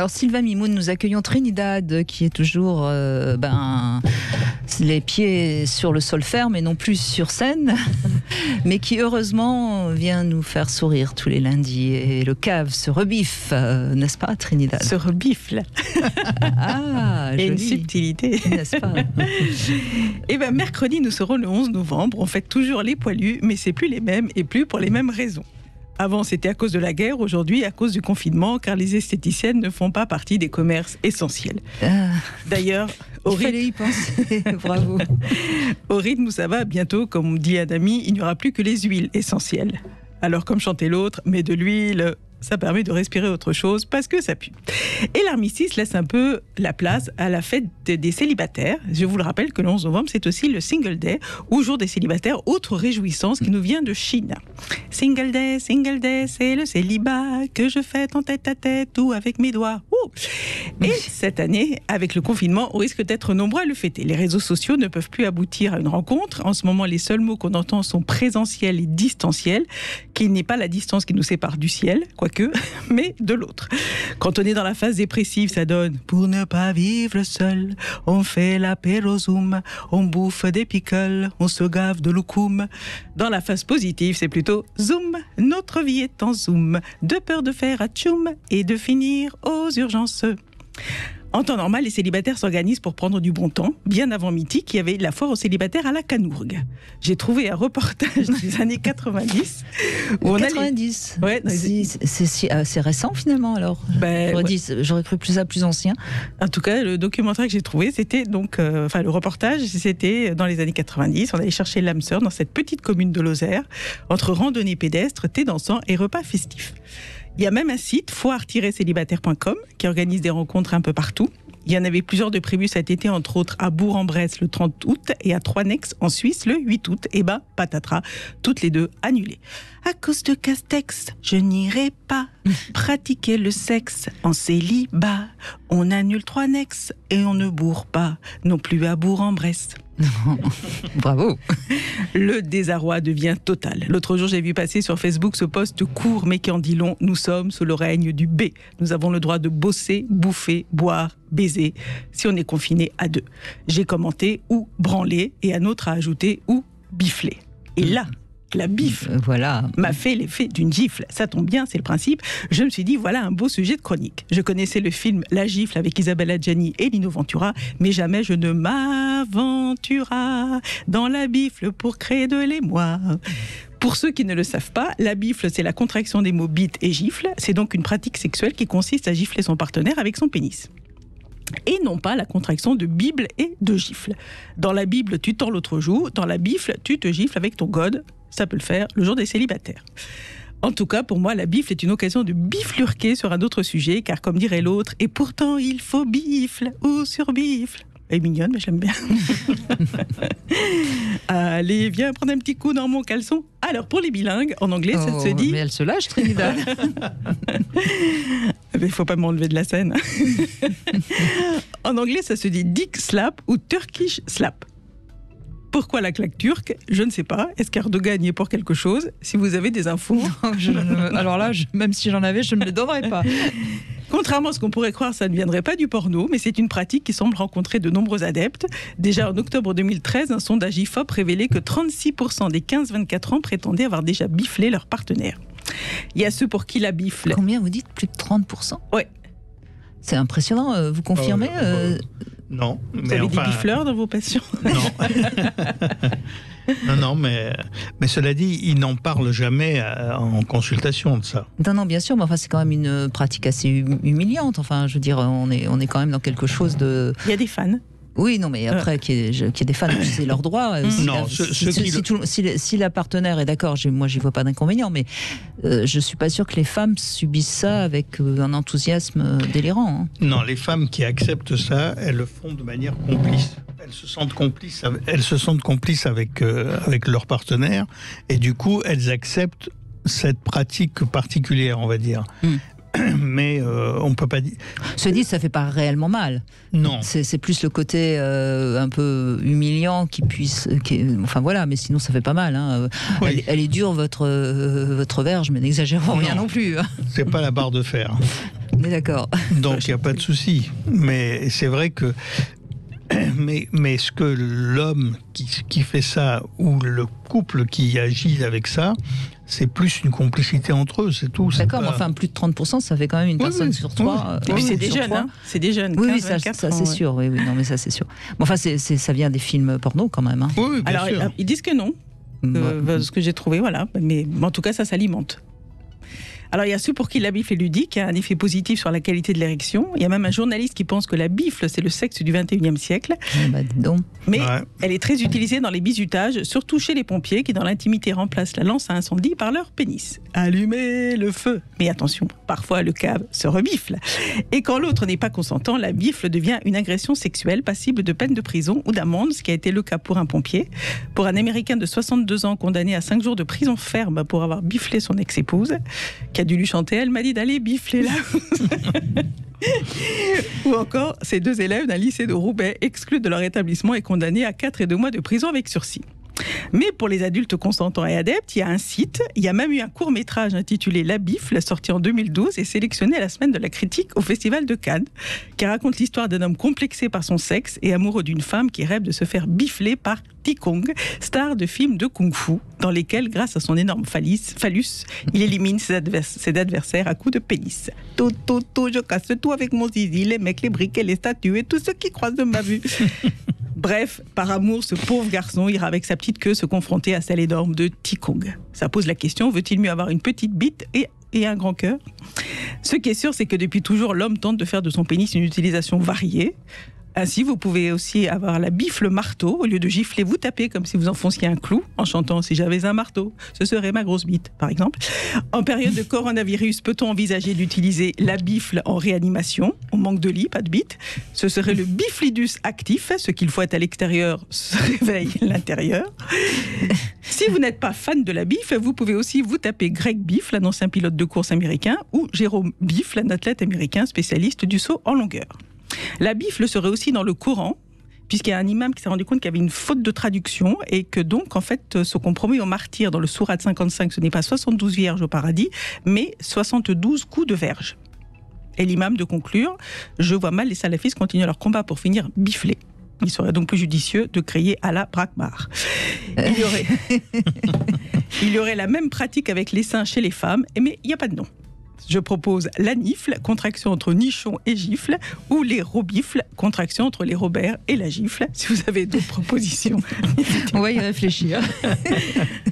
Alors Sylvain Mimoun, nous accueillons Trinidad qui est toujours les pieds sur le sol ferme et non plus sur scène, mais qui heureusement vient nous faire sourire tous les lundis. Et le cave se rebiffe, n'est-ce pas Trinidad? Se rebifle. Ah, et joli. une subtilité. N'est-ce pas? Et bien mercredi, nous serons le 11 novembre. On fête toujours les poilus, mais c'est plus les mêmes et plus pour les mêmes raisons. Avant, c'était à cause de la guerre, aujourd'hui, à cause du confinement, car les esthéticiennes ne font pas partie des commerces essentiels. D'ailleurs, au rythme, fallait y penser, bravo. Au rythme où ça va, bientôt, comme dit un ami, il n'y aura plus que les huiles essentielles. Alors, comme chantait l'autre, mais de l'huile, ça permet de respirer autre chose parce que ça pue. Et l'armistice laisse un peu la place à la fête des célibataires. Je vous le rappelle que le 11 novembre, c'est aussi le Single Day, ou jour des célibataires, autre réjouissance qui nous vient de Chine. Single Day, c'est le célibat que je fête en tête à tête ou avec mes doigts. Et cette année, avec le confinement, on risque d'être nombreux à le fêter. Les réseaux sociaux ne peuvent plus aboutir à une rencontre. En ce moment, les seuls mots qu'on entend sont présentiel et distanciel, qui n'est pas la distance qui nous sépare du ciel, quoique, mais de l'autre. Quand on est dans la phase dépressive, ça donne « Pour ne pas vivre seul, on fait l'apéro Zoom, on bouffe des pickles, on se gave de loukoum ». Dans la phase positive, c'est plutôt « Zoom, notre vie est en Zoom, de peur de faire atchoum et de finir aux urgences ». En temps normal, les célibataires s'organisent pour prendre du bon temps. Bien avant Mythique, il y avait la foire aux célibataires à la Canourgue. J'ai trouvé un reportage des années 90. Où 90 ouais, c'est récent finalement alors. J'aurais cru plus ancien. En tout cas, le documentaire que j'ai trouvé, c'était donc, le reportage, c'était dans les années 90. On allait chercher l'âme sœur dans cette petite commune de Lozère, entre randonnées pédestres, thé dansant et repas festifs. Il y a même un site, foire-célibataire.com, qui organise des rencontres un peu partout. Il y en avait plusieurs de prévus cet été, entre autres à Bourg-en-Bresse le 30 août et à Troinex en Suisse le 8 août. Et patatras, toutes les deux annulées. À cause de Castex, je n'irai pas pratiquer le sexe en célibat. On annule Troinex et on ne bourre pas, non plus à Bourg-en-Bresse. Bravo. Le désarroi devient total. L'autre jour, j'ai vu passer sur Facebook ce post court mais qui en dit long. Nous sommes sous le règne du B. Nous avons le droit de bosser, bouffer, boire, baiser, si on est confiné à deux. J'ai commenté ou branlé et un autre a ajouté ou biflé. Et là, la bif m'a fait l'effet d'une gifle. Ça tombe bien, c'est le principe. Je me suis dit, voilà un beau sujet de chronique. Je connaissais le film La gifle avec Isabelle Adjani et Lino Ventura, mais jamais je ne m'aventura dans la bifle pour créer de l'émoi. Pour ceux qui ne le savent pas, la bifle, c'est la contraction des mots bite et gifle. C'est donc une pratique sexuelle qui consiste à gifler son partenaire avec son pénis. Et non pas la contraction de bible et de gifle. Dans la Bible, tu tends l'autre joue. Dans la bifle, tu te gifles avec ton god. Ça peut le faire le jour des célibataires. En tout cas, pour moi, la bifle est une occasion de biflurquer sur un autre sujet, car comme dirait l'autre, et pourtant il faut bifle ou surbifle. Elle est mignonne, mais j'aime bien. Allez, viens prendre un petit coup dans mon caleçon. Alors, pour les bilingues, en anglais, ça se dit... Mais elle se lâche, Trinidad. Il ne faut pas m'enlever de la scène. En anglais, ça se dit dick slap ou Turkish slap. Pourquoi la claque turque? Je ne sais pas. Est-ce qu'Erdogan y est pour quelque chose? Si vous avez des infos... Alors là, même si j'en avais, je ne les donnerais pas. Contrairement à ce qu'on pourrait croire, ça ne viendrait pas du porno, mais c'est une pratique qui semble rencontrer de nombreux adeptes. Déjà en octobre 2013, un sondage IFOP révélait que 36% des 15-24 ans prétendaient avoir déjà biflé leur partenaire. Il y a ceux pour qui la bifle... Combien vous dites? Plus de 30%? Ouais. C'est impressionnant, vous confirmez Non. Vous avez des bifleurs dans vos patients? Non, mais cela dit, ils n'en parlent jamais en consultation de ça. Non, bien sûr, mais enfin, c'est quand même une pratique assez humiliante. Enfin, je veux dire, on est quand même dans quelque chose de... Il y a des fans. Oui, non, mais après, qu'il y ait des fans, c'est leur droit. Si la partenaire est d'accord, moi, j'y vois pas d'inconvénient, mais je suis pas sûre que les femmes subissent ça avec un enthousiasme délirant. Hein. Non, les femmes qui acceptent ça, elles le font de manière complice. Elles se sentent complices avec leur partenaire, et du coup, elles acceptent cette pratique particulière, on va dire. mais on peut pas dire. Se dit, ça fait pas réellement mal. Non. C'est plus le côté un peu humiliant enfin voilà, mais sinon ça fait pas mal. Hein. Oui. Elle est dure votre verge, mais n'exagérons rien non plus. Hein. C'est pas la barre de fer. On est d'accord. Donc il n'y a pas de souci. Mais c'est vrai que mais ce que l'homme qui fait ça ou le couple qui agit avec ça, c'est plus une complicité entre eux, c'est tout. D'accord, mais enfin plus de 30%, ça fait quand même une personne sur trois. Et puis c'est des jeunes, hein. C'est des jeunes. Oui, 15, ça c'est sûr. Oui, non, mais ça c'est sûr. Bon, enfin, ça vient des films porno quand même. Hein. Oui, bien sûr. Alors ils disent que non. Ce que j'ai trouvé, voilà. Mais en tout cas, ça s'alimente. Alors, il y a ceux pour qui la bifle est ludique, a un effet positif sur la qualité de l'érection. Il y a même un journaliste qui pense que la bifle, c'est le sexe du 21e siècle. Mais elle est très utilisée dans les bizutages, surtout chez les pompiers qui, dans l'intimité, remplacent la lance à incendie par leur pénis. Allumez le feu. Mais attention, parfois le cave se rebifle. Et quand l'autre n'est pas consentant, la bifle devient une agression sexuelle passible de peine de prison ou d'amende, ce qui a été le cas pour un pompier. Pour un Américain de 62 ans condamné à 5 jours de prison ferme pour avoir biflé son ex-épouse, qui a dû lui chanter « Elle m'a dit d'aller bifler là ». Ou encore, ces 2 élèves d'un lycée de Roubaix exclus de leur établissement et condamnés à 4 et 2 mois de prison avec sursis. Mais pour les adultes consentants et adeptes, il y a un site, il y a même eu un court-métrage intitulé La Bifle, sorti en 2012 et sélectionné à la semaine de la critique au Festival de Cannes, qui raconte l'histoire d'un homme complexé par son sexe et amoureux d'une femme qui rêve de se faire bifler par Ti Kong, star de films de kung-fu, dans lesquels, grâce à son énorme phallus, il élimine ses adversaires à coups de pénis. Tout, je casse tout avec mon zizi, les mecs, les briquets, les statues et tous ceux qui croisent de ma vue. Bref, par amour, ce pauvre garçon ira avec sa petite queue se confronter à celle énorme de Ti Kong. Ça pose la question, veut-il mieux avoir une petite bite et un grand cœur ? Ce qui est sûr, c'est que depuis toujours, l'homme tente de faire de son pénis une utilisation variée. Ainsi, vous pouvez aussi avoir la bifle marteau. Au lieu de gifler, vous tapez comme si vous enfonciez un clou, en chantant « Si j'avais un marteau, ce serait ma grosse bite », par exemple. En période de coronavirus, peut-on envisager d'utiliser la bifle en réanimation ? On manque de lit, pas de bite. Ce serait le biflidus actif, ce qu'il faut être à l'extérieur se réveille l'intérieur. Si vous n'êtes pas fan de la bifle, vous pouvez aussi vous taper Greg Biffle, un ancien pilote de course américain, ou Jérôme Biffle, un athlète américain spécialiste du saut en longueur. La bifle serait aussi dans le Coran, puisqu'il y a un imam qui s'est rendu compte qu'il y avait une faute de traduction et que donc, en fait, ce qu'on promet aux martyrs dans le sourate 55, ce n'est pas 72 vierges au paradis, mais 72 coups de verge. Et l'imam de conclure, je vois mal les salafistes continuer leur combat pour finir biflés. Il serait donc plus judicieux de crier Allah Brakbar. Il y aurait la même pratique avec les seins chez les femmes, mais il n'y a pas de nom. Je propose la nifle, contraction entre nichon et gifle, ou les robifles, contraction entre les Robert et la gifle. Si vous avez d'autres propositions. On va y réfléchir.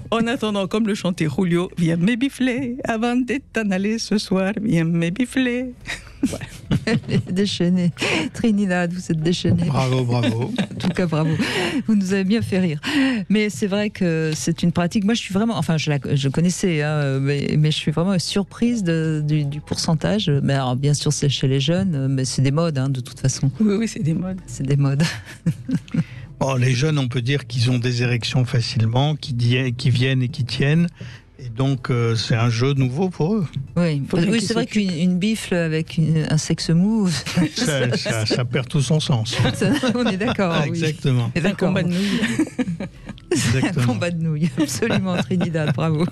En attendant, comme le chantait Julio, viens me bifler, avant de t'en aller ce soir, viens me bifler. Voilà. Déchaînée. Trinidad, vous êtes déchaînée. Bravo. En tout cas, bravo. Vous nous avez bien fait rire. Mais c'est vrai que c'est une pratique. Moi, je suis vraiment. Enfin, je connaissais, hein, mais je suis vraiment surprise du pourcentage. Mais alors, bien sûr, c'est chez les jeunes, mais c'est des modes, hein, de toute façon. Oui, c'est des modes. C'est des modes. Bon, les jeunes, on peut dire qu'ils ont des érections facilement, qui viennent et qui tiennent. Et donc, c'est un jeu nouveau pour eux. Oui, c'est vrai qu'une bifle avec un sexe mou... ça perd tout son sens. On est d'accord, oui. Exactement. C'est un combat de nouilles. Un combat de nouilles, absolument, Trinidad, bravo.